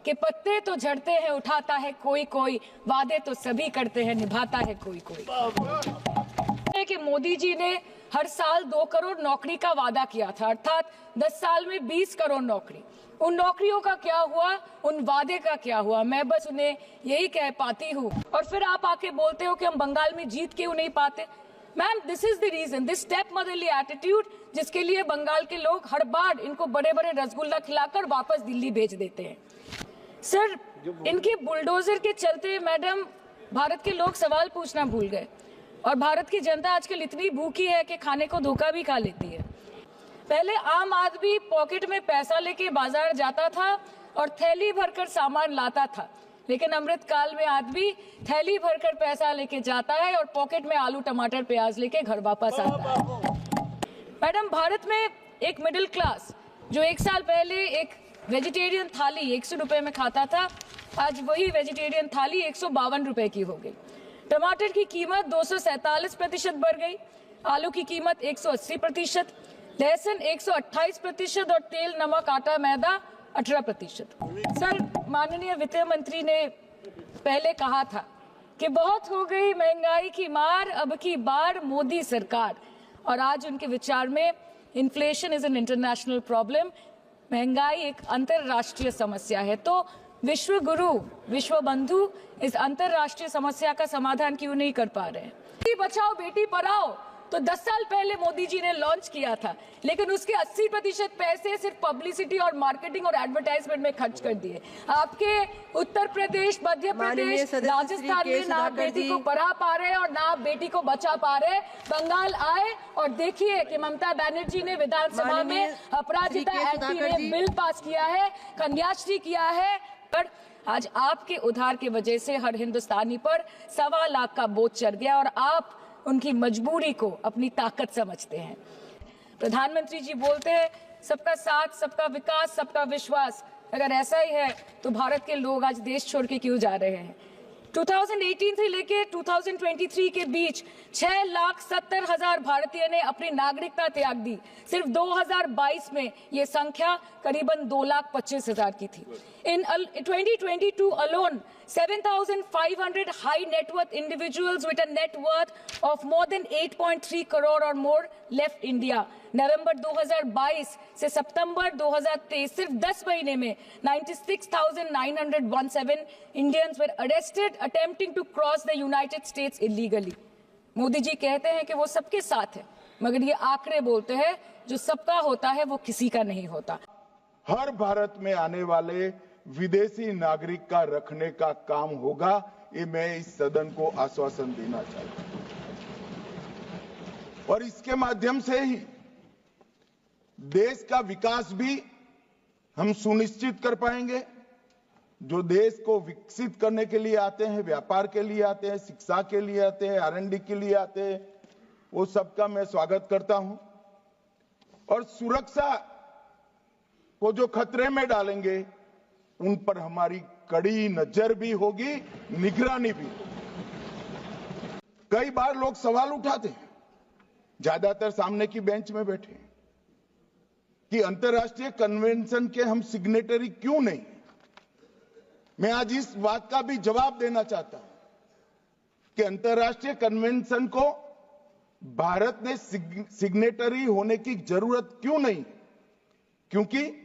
कि पत्ते तो झड़ते हैं उठाता है कोई कोई, वादे तो सभी करते हैं निभाता है कोई कोई। कि मोदी जी ने हर साल 2 करोड़ नौकरी का वादा किया था, अर्थात 10 साल में 20 करोड़ नौकरी। उन नौकरियों का क्या हुआ, उन वादे का क्या हुआ? मैं बस उन्हें यही कह पाती हूँ। और फिर आप आके बोलते हो कि हम बंगाल में जीत क्यों नहीं पाते। Ma'am, this is the reason, this step motherly attitude, जिसके लिए बंगाल के लोग हर बार इनको बड़े बड़े रसगुल्ला खिलाकर वापस दिल्ली भेज देते हैं। सर, इनके बुलडोजर के चलते मैडम भारत के लोग सवाल पूछना भूल गए, और भारत की जनता आजकल इतनी भूखी है कि खाने को धोखा भी खा लेती है। पहले आम आदमी पॉकेट में पैसा लेके बाजार जाता था और थैली भरकर सामान लाता था, लेकिन अमृत काल में आदमी थैली भरकर पैसा लेके जाता है और पॉकेट में आलू टमाटर प्याज लेके घर वापस आता है। मैडम, भारत में एक मिडिल क्लास जो 1 साल पहले एक वेजिटेरियन थाली 100 रुपए में खाता था, आज वही वेजिटेरियन थाली 152 रुपए की हो गई। टमाटर की कीमत 247% बढ़ गई, आलू की कीमत 180%, लहसुन 128% और तेल नमक आटा मैदा 18%। सर, माननीय वित्त मंत्री ने पहले कहा था कि बहुत हो गई महंगाई की मार, अब की बार मोदी सरकार, और आज उनके विचार में inflation is an international problem, महंगाई एक अंतरराष्ट्रीय समस्या है। तो विश्व गुरु, विश्व बंधु इस अंतरराष्ट्रीय समस्या का समाधान क्यों नहीं कर पा रहे हैं? बेटी बचाओ बेटी पढ़ाओ तो 10 साल पहले मोदी जी ने लॉन्च किया था, लेकिन उसके 80% पैसे सिर्फ पब्लिसिटी और मार्केटिंग और एडवर्टाइजमेंट में खर्च कर दिए। आपके उत्तर प्रदेश, मध्य प्रदेश, राजस्थान में ना आप बेटी को पढ़ा पा रहे और ना आप बेटी को बचा पा रहे। बंगाल आए और देखिए कि ममता बनर्जी ने विधानसभा में अपराजिता एक्ट में बिल पास किया है, कन्याश्री किया है, पर आज आपके उधार की वजह से हर हिंदुस्तानी पर 1.25 लाख का बोझ चढ़ गया और आप उनकी मजबूरी को अपनी ताकत समझते हैं। प्रधानमंत्री जी बोलते हैं सबका साथ, सबका विकास, सबका विश्वास। अगर ऐसा ही है तो भारत के लोग आज देश छोड़ के क्यों जा रहे हैं? 2018 से लेके 2023 के बीच 6,70,000 भारतीय ने अपनी नागरिकता त्याग दी। सिर्फ 2022 में ये संख्या करीबन 2,25,000 की थी। In 2022 alone, 7,500 high net worth individuals with a net worth of more than 8.3 crore or more left India. नवंबर 2022 से सितंबर 2023 सिर्फ 10 महीने में 96,917 Indians were arrested attempting to cross the United States illegally. Modi ji कहते हैं कि वो सबके साथ है, मगर ये आंकड़े बोलते हैं जो सबका होता है वो किसी का नहीं होता। हर भारत में आने वाले विदेशी नागरिक का रखने का काम होगा, ये मैं इस सदन को आश्वासन देना चाहता हूं, और इसके माध्यम से ही देश का विकास भी हम सुनिश्चित कर पाएंगे। जो देश को विकसित करने के लिए आते हैं, व्यापार के लिए आते हैं, शिक्षा के लिए आते हैं, R&D के लिए आते हैं, वो सबका मैं स्वागत करता हूं। और सुरक्षा को जो खतरे में डालेंगे उन पर हमारी कड़ी नजर भी होगी, निगरानी भी होगी। कई बार लोग सवाल उठाते हैं, ज्यादातर सामने की बेंच में बैठे हैं, कि अंतर्राष्ट्रीय कन्वेंशन के हम सिग्नेटरी क्यों नहीं। मैं आज इस बात का भी जवाब देना चाहता हूं कि अंतर्राष्ट्रीय कन्वेंशन को भारत ने सिग्नेटरी होने की जरूरत क्यों नहीं, क्योंकि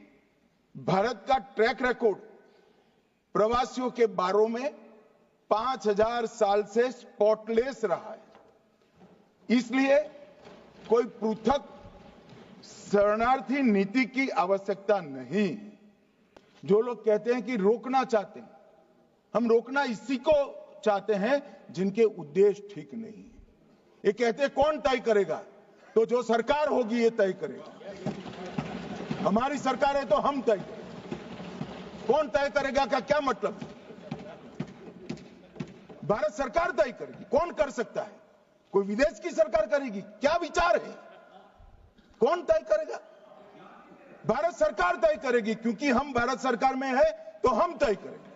भारत का ट्रैक रिकॉर्ड प्रवासियों के बारे में 5,000 साल से स्पॉटलेस रहा है। इसलिए कोई पृथक शरणार्थी नीति की आवश्यकता नहीं। जो लोग कहते हैं कि रोकना चाहते हैं, हम रोकना इसी को चाहते हैं जिनके उद्देश्य ठीक नहीं है। ये कहते हैं कौन तय करेगा, तो जो सरकार होगी ये तय करेगा। हमारी सरकार है तो हम तय करेंगे। कौन तय करेगा का क्या मतलब? भारत सरकार तय करेगी। कौन कर सकता है? कोई विदेश की सरकार करेगी? क्या विचार है? कौन तय करेगा? भारत सरकार तय करेगी, क्योंकि हम भारत सरकार में है तो हम तय करेंगे।